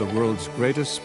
the world's greatest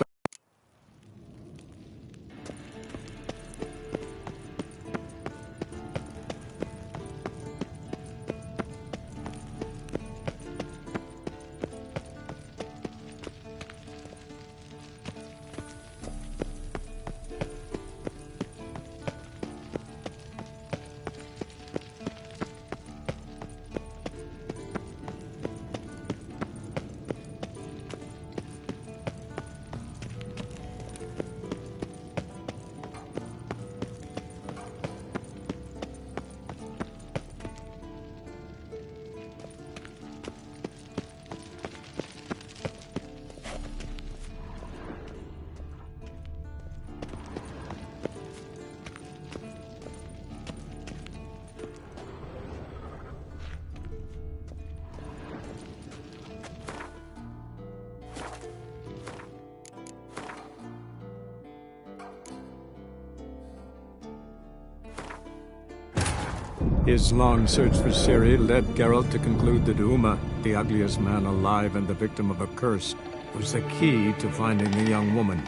His long search for Ciri led Geralt to conclude that Uma, the ugliest man alive and the victim of a curse, was the key to finding the young woman.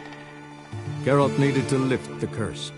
Geralt needed to lift the curse.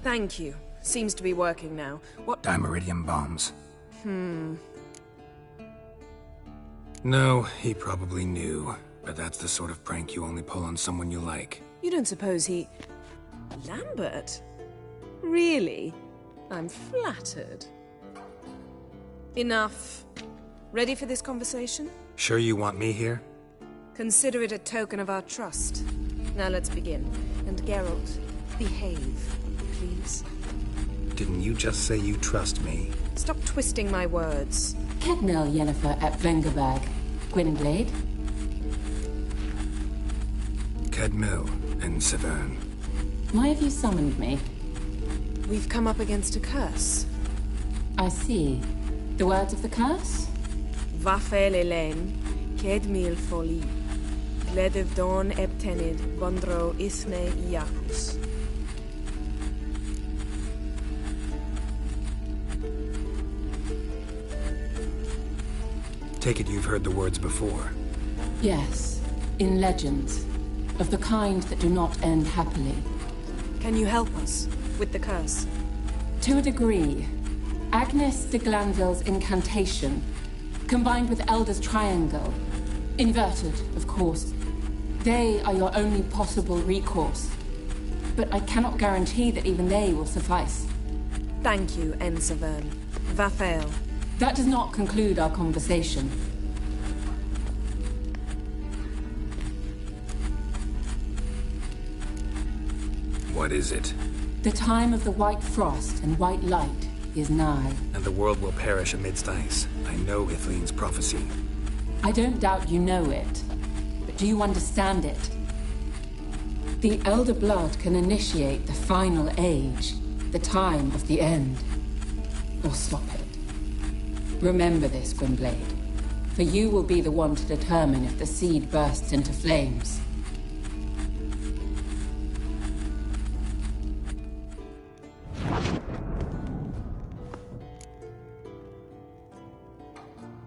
Thank you. Seems to be working now. What? Dimeridium bombs. No, he probably knew. But that's the sort of prank you only pull on someone you like. You don't suppose he... Lambert? Really? I'm flattered. Enough. Ready for this conversation? Sure you want me here? Consider it a token of our trust. Now let's begin. And Geralt, behave, please. Didn't you just say you trust me? Stop twisting my words. Kedmil Yennefer at Vengerberg. Gwynblade? Kedmil and Severn. Why have you summoned me? We've come up against a curse. I see. The words of the curse? Vafel Elaine, Kedmil Foli, Gledev Don Ebtenid, Gondro Isne Iacus. Take it you've heard the words before. Yes. In legends. Of the kind that do not end happily. Can you help us with the curse? To a degree. Agnes de Glanville's incantation, combined with Elder's triangle, inverted, of course. They are your only possible recourse. But I cannot guarantee that even they will suffice. Thank you, N. Severn. Vafel. That does not conclude our conversation. What is it? The time of the white frost and white light is nigh. And the world will perish amidst ice. I know Ithleen's prophecy. I don't doubt you know it. But do you understand it? The Elder Blood can initiate the final age, the time of the end. Or stop it. Remember this, Gwynblade. For you will be the one to determine if the seed bursts into flames.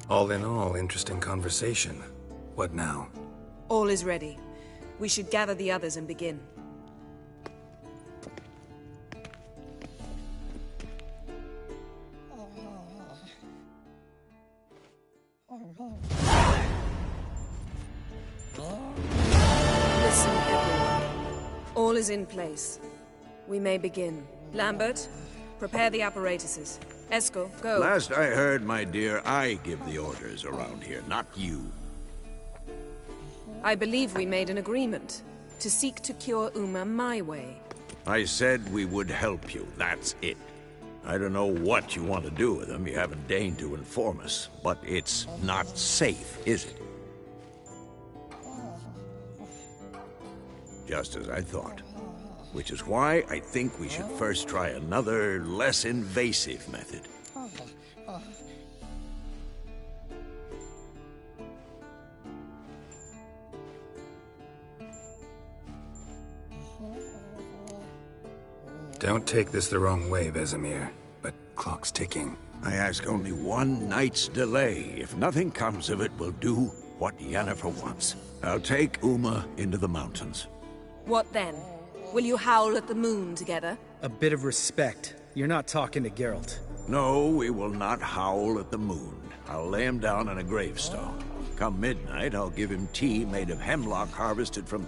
All in all, interesting conversation. What now? All is ready. We should gather the others and begin. Listen, everyone. All is in place. We may begin. Lambert, prepare the apparatuses. Eskel, go. Last I heard, my dear, I give the orders around here, not you. I believe we made an agreement. to seek to cure Uma my way. I said we would help you, that's it. I don't know what you want to do with them, you haven't deigned to inform us, but it's not safe, is it? Just as I thought. Which is why I think we should first try another, less invasive method. Don't take this the wrong way, Vesemir, but clock's ticking. I ask only one night's delay. If nothing comes of it, we'll do what Yennefer wants. I'll take Uma into the mountains. What then? Will you howl at the moon together? A bit of respect. You're not talking to Geralt. No, we will not howl at the moon. I'll lay him down on a gravestone. Come midnight, I'll give him tea made of hemlock harvested from...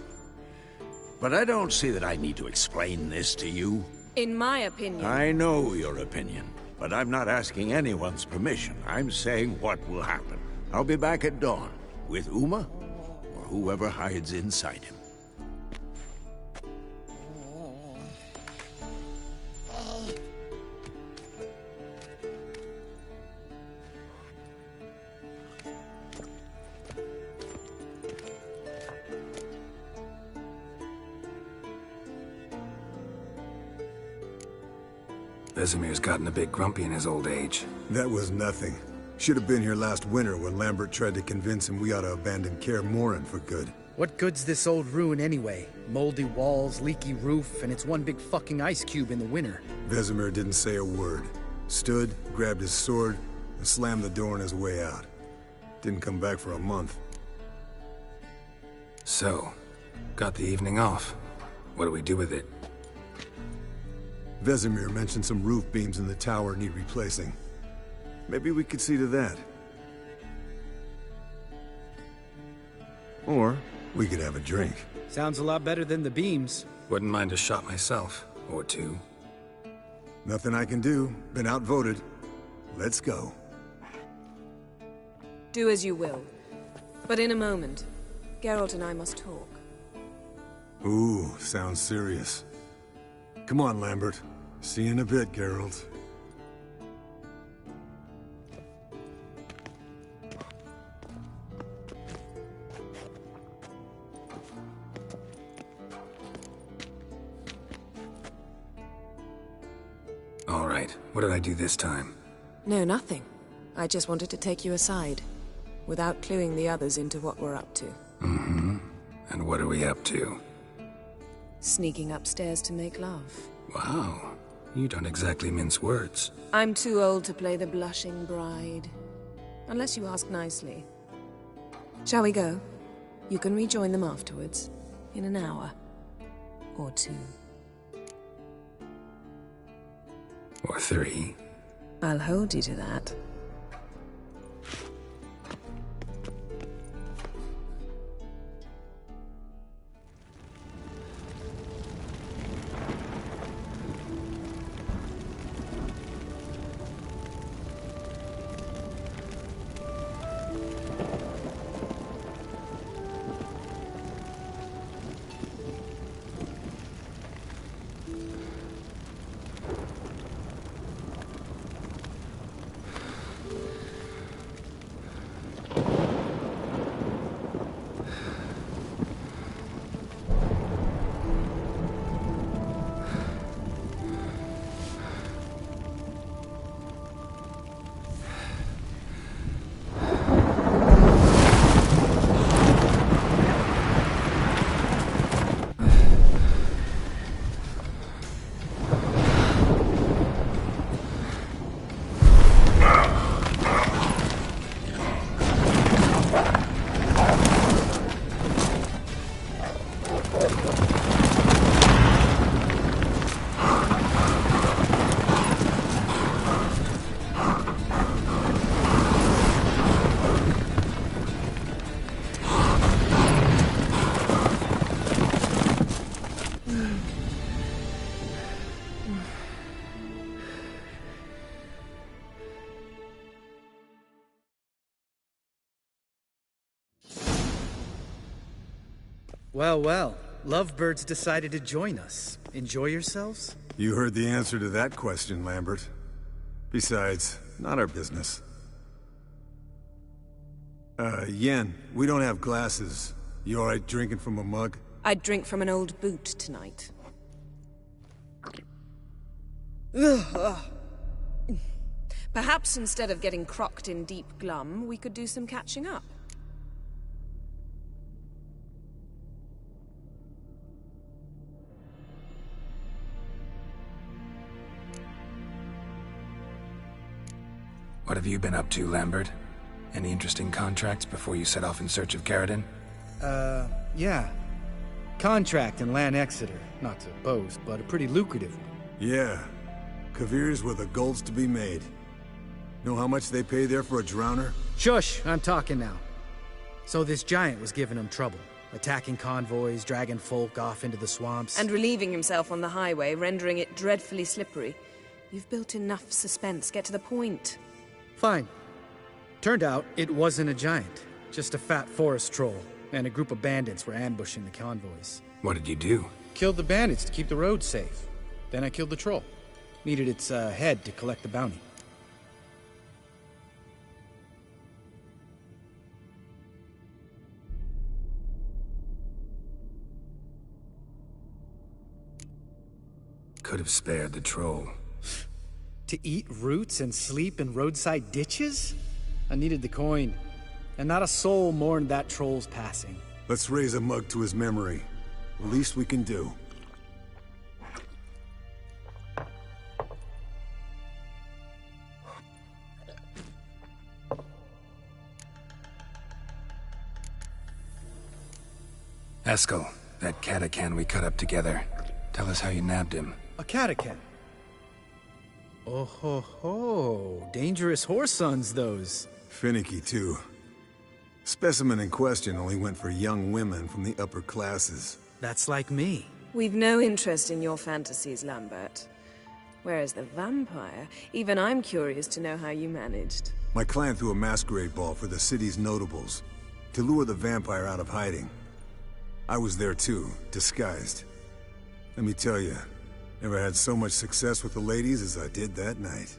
But I don't see that I need to explain this to you. In my opinion... I know your opinion, but I'm not asking anyone's permission. I'm saying what will happen. I'll be back at dawn, with Uma, or whoever hides inside him. Vesemir's gotten a bit grumpy in his old age. That was nothing. Should have been here last winter when Lambert tried to convince him we ought to abandon Kaer Morhen for good. What good's this old ruin anyway? Moldy walls, leaky roof, and it's one big fucking ice cube in the winter. Vesemir didn't say a word. Stood, grabbed his sword, and slammed the door on his way out. Didn't come back for a month. So, got the evening off. What do we do with it? Vesemir mentioned some roof beams in the tower need replacing. Maybe we could see to that. Or we could have a drink. Sounds a lot better than the beams. Wouldn't mind a shot myself, or two. Nothing I can do. Been outvoted. Let's go. Do as you will. But in a moment, Geralt and I must talk. Ooh, sounds serious. Come on, Lambert. See you in a bit, Geralt. All right, what did I do this time? No, nothing. I just wanted to take you aside, without cluing the others into what we're up to. Mm-hmm. And what are we up to? Sneaking upstairs to make love. Wow, you don't exactly mince words. I'm too old to play the blushing bride. Unless you ask nicely. Shall we go? You can rejoin them afterwards. In an hour. Or two. Or three. I'll hold you to that. Well, well. Lovebirds decided to join us. Enjoy yourselves? You heard the answer to that question, Lambert. Besides, not our business. Yen, we don't have glasses. You alright drinking from a mug? I'd drink from an old boot tonight. Perhaps instead of getting crocked in deep glum, we could do some catching up. What have you been up to, Lambert? Any interesting contracts before you set off in search of Caridin? Yeah. Contract in Lan Exeter. Not to boast, but a pretty lucrative one. Yeah. Kavir's where the gold's to be made. Know how much they pay there for a drowner? Shush! I'm talking now. So this giant was giving him trouble. Attacking convoys, dragging folk off into the swamps. And relieving himself on the highway, rendering it dreadfully slippery. You've built enough suspense. Get to the point. Fine. Turned out, it wasn't a giant. Just a fat forest troll. And a group of bandits were ambushing the convoys. What did you do? Killed the bandits to keep the road safe. Then I killed the troll. Needed its head to collect the bounty. Could have spared the troll. To eat roots and sleep in roadside ditches? I needed the coin. And not a soul mourned that troll's passing. Let's raise a mug to his memory. The least we can do. Eskel, that Catacan we cut up together. Tell us how you nabbed him. A Catacan? Oh ho ho. Dangerous horse sons, those. Finicky, too. Specimen in question only went for young women from the upper classes. That's like me. We've no interest in your fantasies, Lambert. Whereas the vampire, even I'm curious to know how you managed. My clan threw a masquerade ball for the city's notables, to lure the vampire out of hiding. I was there too, disguised. Let me tell you, never had so much success with the ladies as I did that night.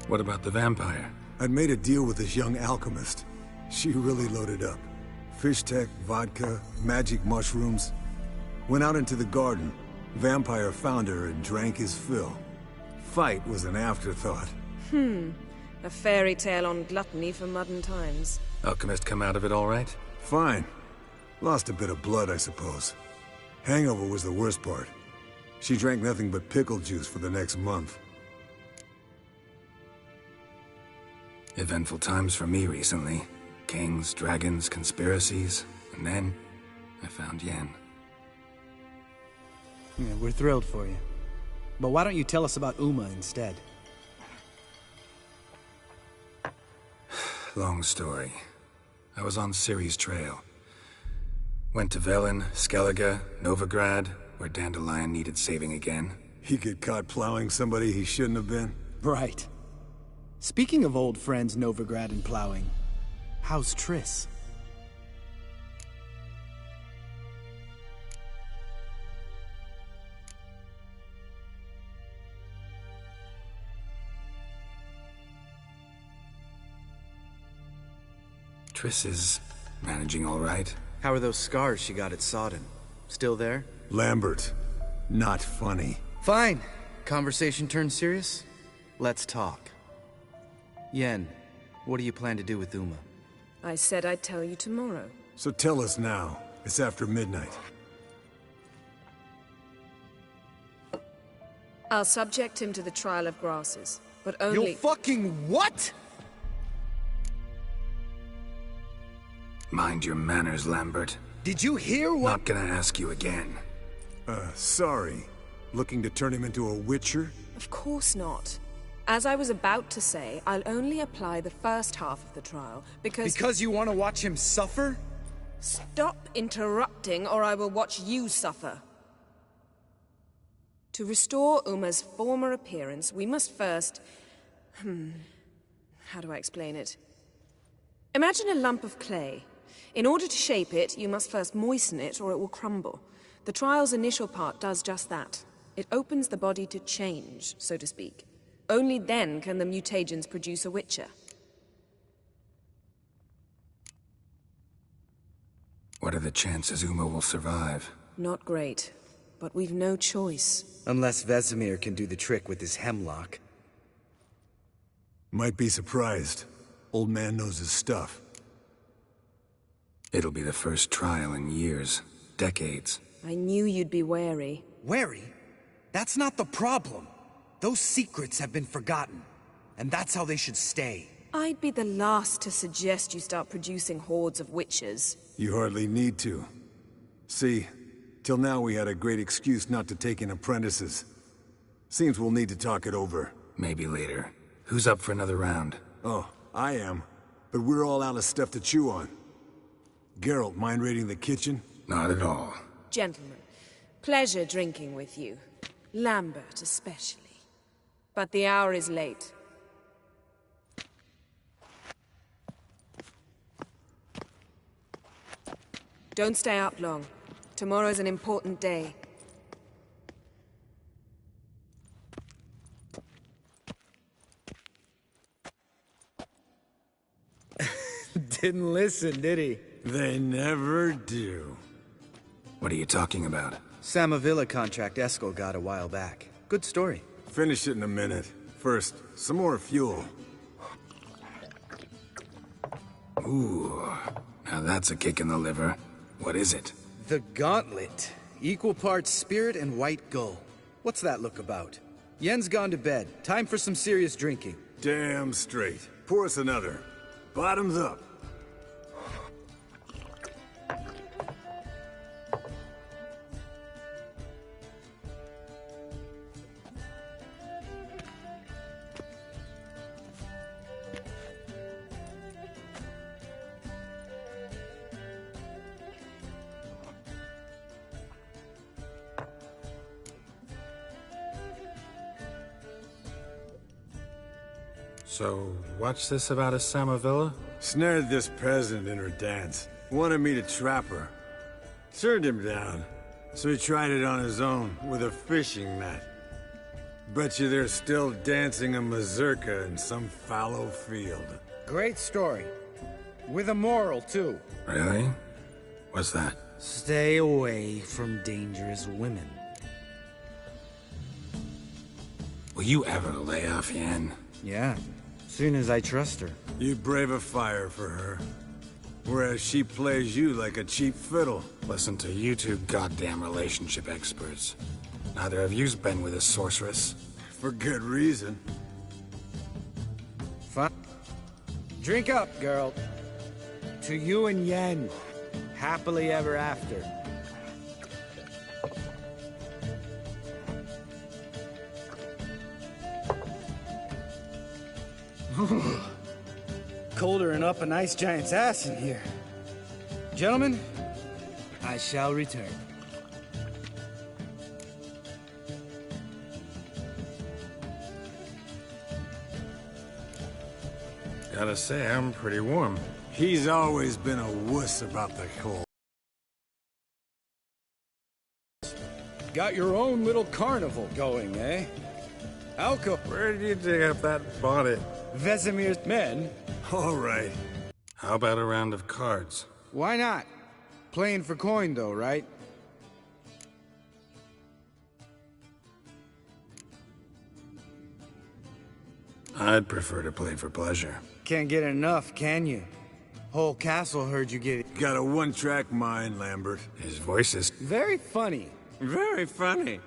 What about the vampire? I'd made a deal with this young alchemist. She really loaded up. Fish tech, vodka, magic mushrooms. Went out into the garden. Vampire found her and drank his fill. Fight was an afterthought. A fairy tale on gluttony for modern times. Alchemist come out of it all right? Fine. Lost a bit of blood, I suppose. Hangover was the worst part. She drank nothing but pickle juice for the next month. Eventful times for me recently. Kings, dragons, conspiracies, and then I found Yen. Yeah, we're thrilled for you. But why don't you tell us about Uma instead? Long story. I was on Ciri's trail. Went to Velen, Skellige, Novigrad, where Dandelion needed saving again. He get caught plowing somebody he shouldn't have been? Right. Speaking of old friends Novigrad and plowing, how's Triss? Triss is managing all right. How are those scars she got at Sodden? Still there? Lambert. Not funny. Fine. Conversation turned serious? Let's talk. Yen, what do you plan to do with Uma? I said I'd tell you tomorrow. So tell us now. It's after midnight. I'll subject him to the trial of grasses, but only— You'll fucking what? Mind your manners, Lambert. Did you hear what— Not gonna ask you again. Sorry. Looking to turn him into a witcher? Of course not. As I was about to say, I'll only apply the first half of the trial, because— Because you want to watch him suffer? Stop interrupting, or I will watch you suffer. To restore Uma's former appearance, we must first— how do I explain it? Imagine a lump of clay. In order to shape it, you must first moisten it, or it will crumble. The trial's initial part does just that. It opens the body to change, so to speak. Only then can the mutagens produce a witcher. What are the chances Uma will survive? Not great, but we've no choice. Unless Vesemir can do the trick with his hemlock. Might be surprised. Old man knows his stuff. It'll be the first trial in years. Decades. I knew you'd be wary. Wary? That's not the problem. Those secrets have been forgotten. And that's how they should stay. I'd be the last to suggest you start producing hordes of witches. You hardly need to. See, till now we had a great excuse not to take in apprentices. Seems we'll need to talk it over. Maybe later. Who's up for another round? Oh, I am. But we're all out of stuff to chew on. Geralt, mind raiding the kitchen? Not at all. Gentlemen, pleasure drinking with you. Lambert especially. But the hour is late. Don't stay up long. Tomorrow's an important day. Didn't listen, did he? They never do. What are you talking about? Samavilla contract Eskel got a while back. Good story. Finish it in a minute. First, some more fuel. Ooh, now that's a kick in the liver. What is it? The Gauntlet. Equal parts spirit and white gull. What's that look about? Yen's gone to bed. Time for some serious drinking. Damn straight. Pour us another. Bottoms up. So, what's this about a Samavilla? Snared this peasant in her dance. Wanted me to trap her. Turned him down. So he tried it on his own, with a fishing net. Bet you they're still dancing a mazurka in some fallow field. Great story. With a moral, too. Really? What's that? Stay away from dangerous women. Will you ever lay off Yen? Yeah, soon as I trust her. You brave a fire for her. Whereas she plays you like a cheap fiddle. Listen to you two goddamn relationship experts. Neither of you's been with a sorceress. For good reason. Fine. Drink up, girl. To you and Yen. Happily ever after. Colder and up an ice giant's ass in here. Gentlemen, I shall return. Gotta say, I'm pretty warm. He's always been a wuss about the cold. Got your own little carnival going, eh? Alco. Where did you dig up that body? Vesemir's men. All right. How about a round of cards? Why not? Playing for coin, though, right? I'd prefer to play for pleasure. Can't get enough, can you? Whole castle heard you get it. Got a one-track mind, Lambert. His voice is... Very funny. Very funny.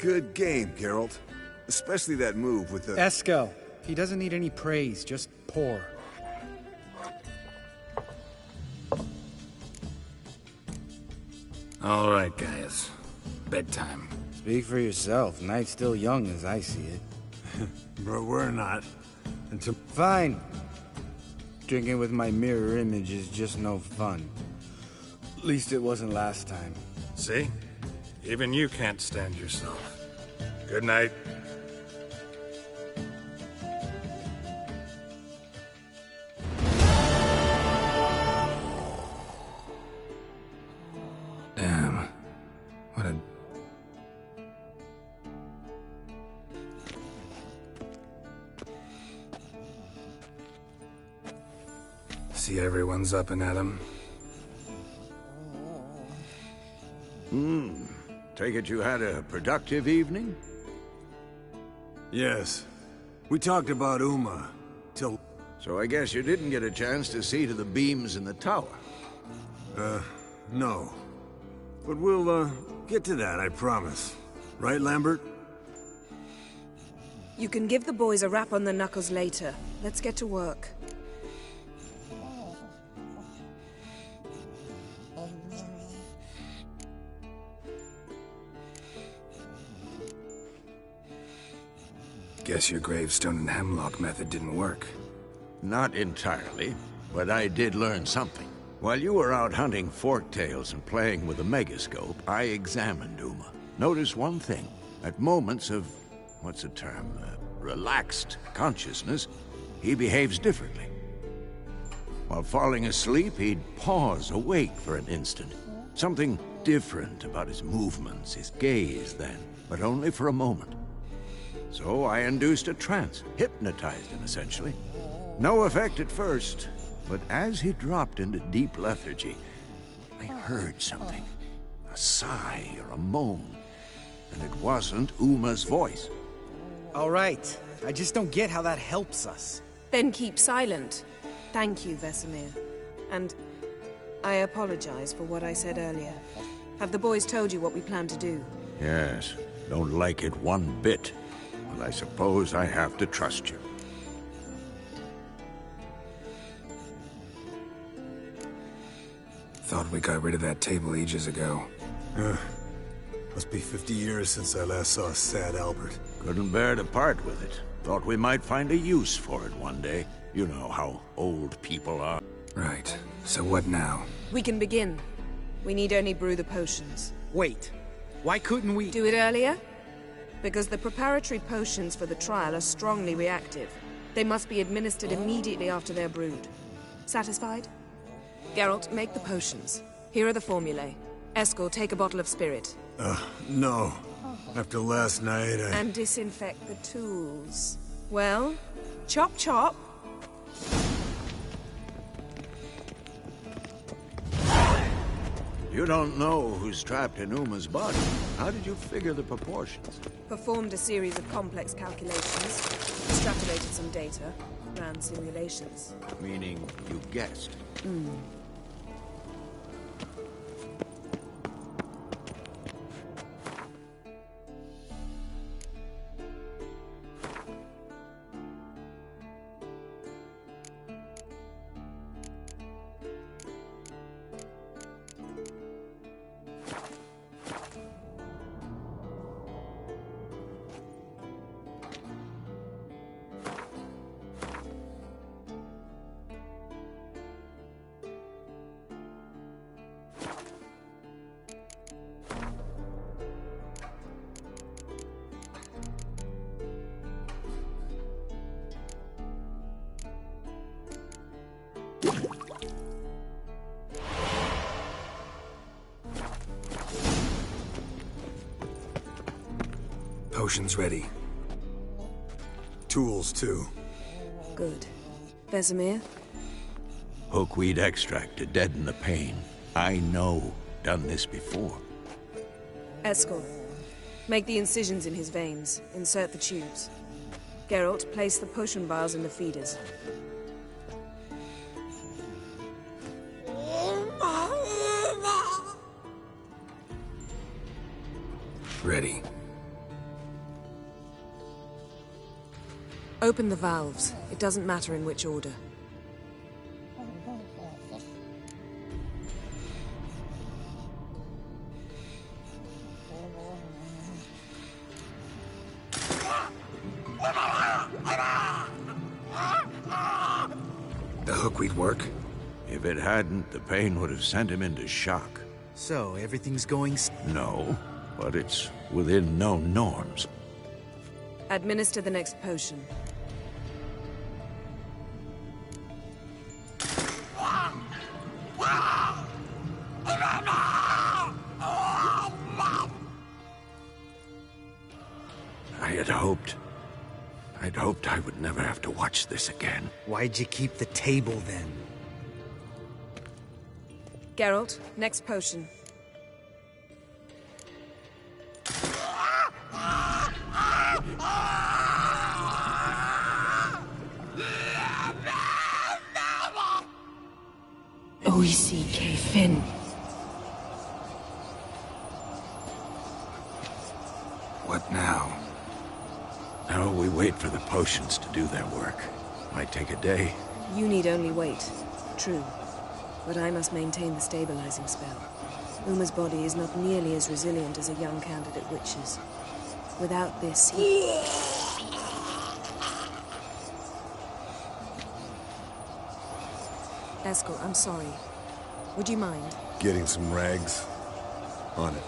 Good game, Geralt. Especially that move with the... Eskel. He doesn't need any praise, just pour. All right, guys. Bedtime. Speak for yourself. Night's still young as I see it. But we're not. Until... Fine. Drinking with my mirror image is just no fun. At least it wasn't last time. See? Even you can't stand yourself. Good night. Damn. What a... See, everyone's up and at 'em. Take it you had a productive evening? Yes. We talked about Uma, till... So I guess you didn't get a chance to see to the beams in the tower. No. But we'll, get to that, I promise. Right, Lambert? You can give the boys a rap on the knuckles later. Let's get to work. Guess your gravestone and hemlock method didn't work. Not entirely, but I did learn something. While you were out hunting forktails and playing with a megascope, I examined Uma. Notice one thing. At moments of, what's the term, relaxed consciousness, he behaves differently. While falling asleep, he'd pause awake for an instant. Something different about his movements, his gaze then, but only for a moment. So I induced a trance, hypnotized him essentially. No effect at first, but as he dropped into deep lethargy, I heard something. A sigh or a moan. And it wasn't Uma's voice. All right. I just don't get how that helps us. Then keep silent. Thank you, Vesemir. And I apologize for what I said earlier. Have the boys told you what we plan to do? Yes, don't like it one bit. But I suppose I have to trust you. Thought we got rid of that table ages ago. Must be 50 years since I last saw sad Albert. Couldn't bear to part with it. Thought we might find a use for it one day. You know how old people are. Right. So what now? We can begin. We need only brew the potions. Wait. Why couldn't we... Do it earlier? Because the preparatory potions for the trial are strongly reactive. They must be administered immediately after they're brewed. Satisfied? Geralt, make the potions. Here are the formulae. Eskel, take a bottle of spirit. No. After last night, And disinfect the tools. Well, chop chop. You don't know who's trapped in Uma's body. How did you figure the proportions? Performed a series of complex calculations. Extrapolated some data. Ran simulations. Meaning you guessed. Potion's ready. tools, too. Good. Vesemir? Hookweed extract to deaden the pain. I know. Done this before. Eskel, make the incisions in his veins. Insert the tubes. Geralt, place the potion vials in the feeders. Ready. Open the valves. It doesn't matter in which order. The hookweed work? If it hadn't, the pain would have sent him into shock. So, everything's going No, but it's within known norms. Administer the next potion. I'd hoped I would never have to watch this again. Why'd you keep the table then? Geralt, next potion. O-E-C-K, Finn. What now? Now we wait for the potions to do their work. Might take a day. You need only wait. True. But I must maintain the stabilizing spell. Uma's body is not nearly as resilient as a young candidate witch's. Without this, he... Eskel, I'm sorry. Would you mind? Getting some rags? On it.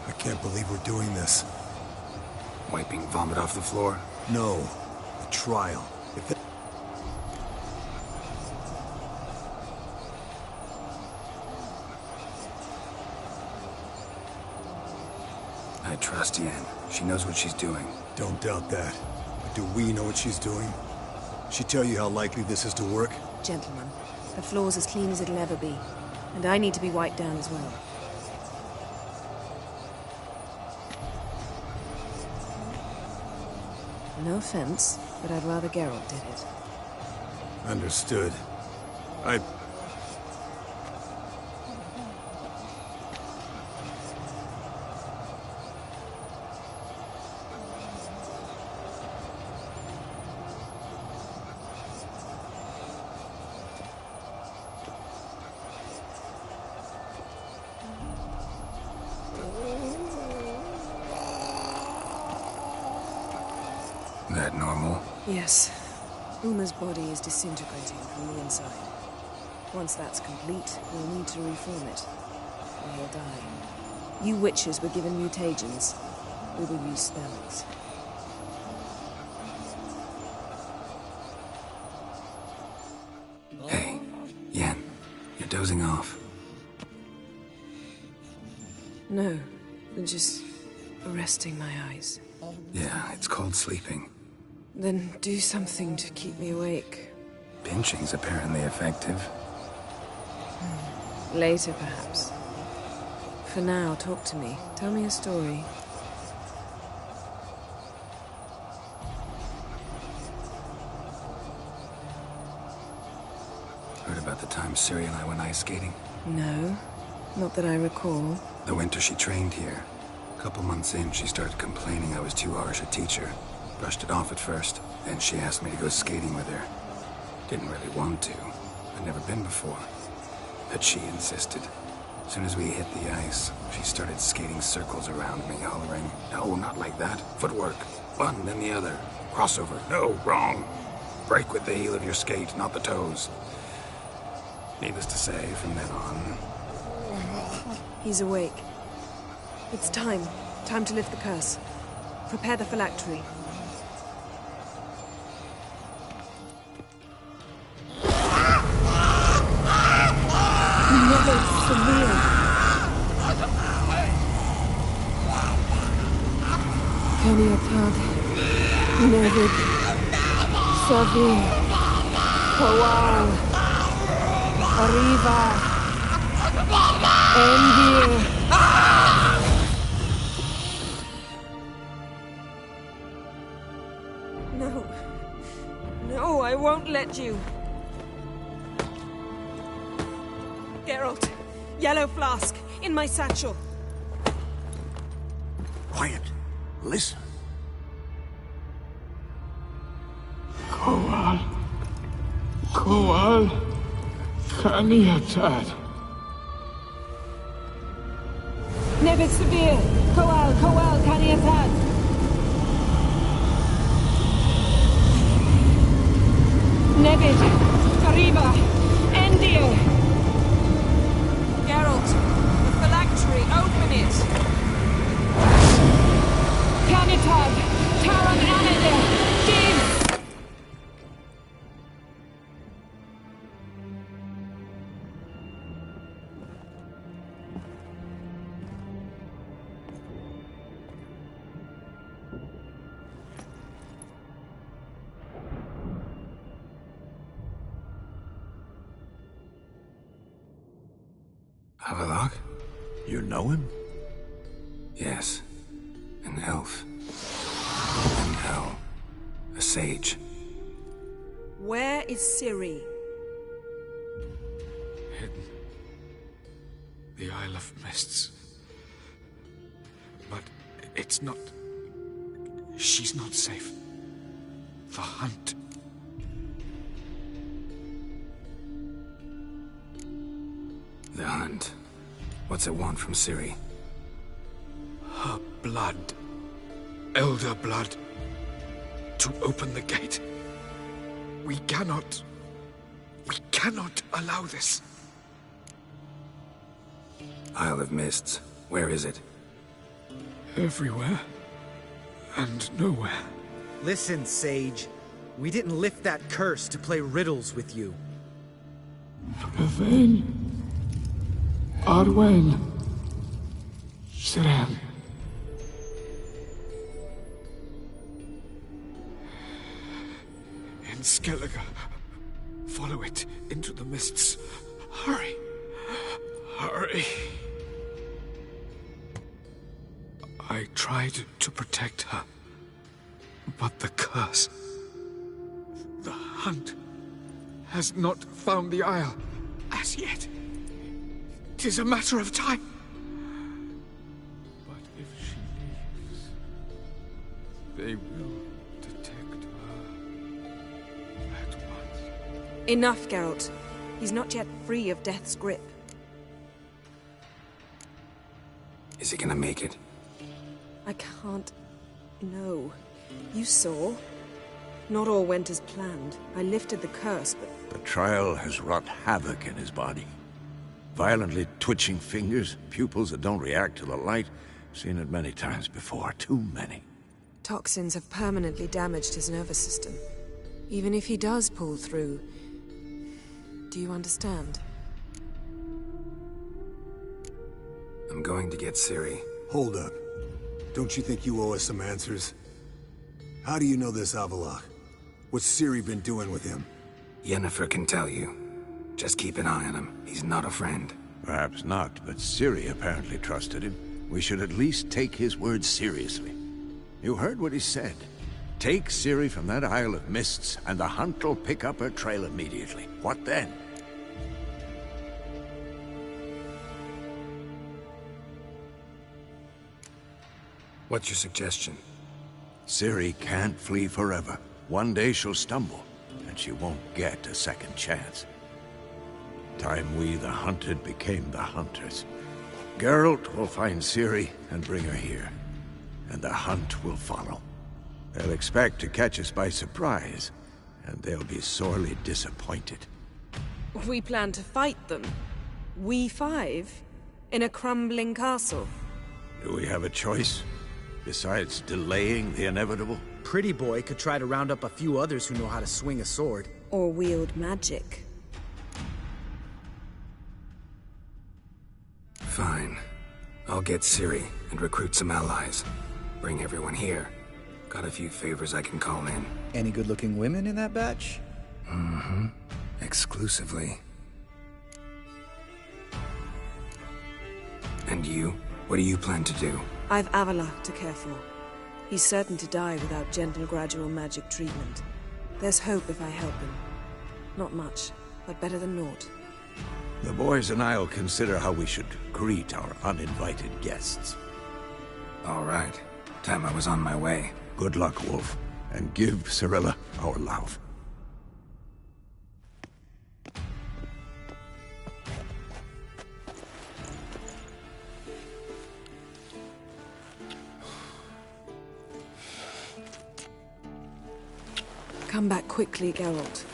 I can't believe we're doing this. Wiping vomit off the floor? No. The trial. If it... I trust Yen. She knows what she's doing. Don't doubt that. But do we know what she's doing? She tell you how likely this is to work? Gentlemen, the floor's as clean as it'll ever be. And I need to be wiped down as well. No offense, but I'd rather Geralt did it. Understood. That normal? Yes. Uma's body is disintegrating from the inside. Once that's complete, we'll need to reform it. Or he'll die. You witches were given mutagens. We will use spells. Hey, Yen, you're dozing off. No, just resting my eyes. Yeah, it's called sleeping. Then do something to keep me awake. Pinching's apparently effective. Later, perhaps. For now, talk to me. Tell me a story. Heard about the time Ciri and I went ice skating? No, not that I recall. The winter she trained here. A couple months in, she started complaining I was too harsh a teacher. Brushed it off at first. Then she asked me to go skating with her. Didn't really want to. I'd never been before. But she insisted. As soon as we hit the ice, she started skating circles around me, hollering, "No, not like that. Footwork. One, then the other. Crossover. No, wrong. Break with the heel of your skate, not the toes." Needless to say, from then on... He's awake. It's time. Time to lift the curse. Prepare the phylactery. Never severe. Kaniatad. Nevid. Savi. Kawal. Arriva. Endir. No. No. No, I won't let you. Geralt, yellow flask, in my satchel. Quiet. Listen. Koal, Kaniatad. Nevis Severe, Koal, Kaniatad. Nevid, Kariba, Endir. Geralt, the phylactery, open it. Kanitad, Taran Anadir, Div. Avallac'h? You know him? Yes. An elf. In hell. A sage. Where is Ciri? Hidden. The Isle of Mists. But it's not... She's not safe. The hunt. The hunt. What's it want from Ciri? Her blood. Elder blood. To open the gate. We cannot allow this. Isle of Mists. Where is it? Everywhere. And nowhere. Listen, Sage. We didn't lift that curse to play riddles with you. Yvain. Arwen. Siren. In Skellige. Follow it into the mists. Hurry. Hurry. I tried to protect her. But the curse... The hunt... has not found the Isle. As yet. 'Tis a matter of time. But if she leaves... they will detect her... at once. Enough, Geralt. He's not yet free of death's grip. Is he gonna make it? I can't... No. You saw. Not all went as planned. I lifted the curse, but... The trial has wrought havoc in his body. Violently twitching fingers, pupils that don't react to the light. Seen it many times before. Too many. Toxins have permanently damaged his nervous system. Even if he does pull through... Do you understand? I'm going to get Ciri. Hold up. Don't you think you owe us some answers? How do you know this Avallac'h? What's Ciri been doing with him? Yennefer can tell you. Just keep an eye on him. He's not a friend. Perhaps not, but Ciri apparently trusted him. We should at least take his words seriously. You heard what he said. Take Ciri from that Isle of Mists, and the hunt will pick up her trail immediately. What then? What's your suggestion? Ciri can't flee forever. One day she'll stumble, and she won't get a second chance. Time we, the hunted, became the hunters. Geralt will find Ciri and bring her here, and the hunt will follow. They'll expect to catch us by surprise, and they'll be sorely disappointed. We plan to fight them. We five? In a crumbling castle? Do we have a choice? Besides delaying the inevitable? Pretty Boy could try to round up a few others who know how to swing a sword. Or wield magic. Fine. I'll get Ciri and recruit some allies. Bring everyone here. Got a few favors I can call in. Any good-looking women in that batch? Mm-hmm. Exclusively. And you? What do you plan to do? I've Avallac'h to care for. He's certain to die without gentle, gradual magic treatment. There's hope if I help him. Not much, but better than naught. The boys and I'll consider how we should greet our uninvited guests. All right. Time I was on my way. Good luck, Wolf, and give Cirilla our love. Come back quickly, Geralt.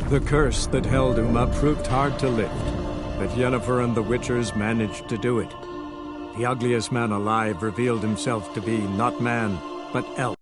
The curse that held Uma proved hard to lift, but Yennefer and the Witchers managed to do it. The ugliest man alive revealed himself to be not man, but elf.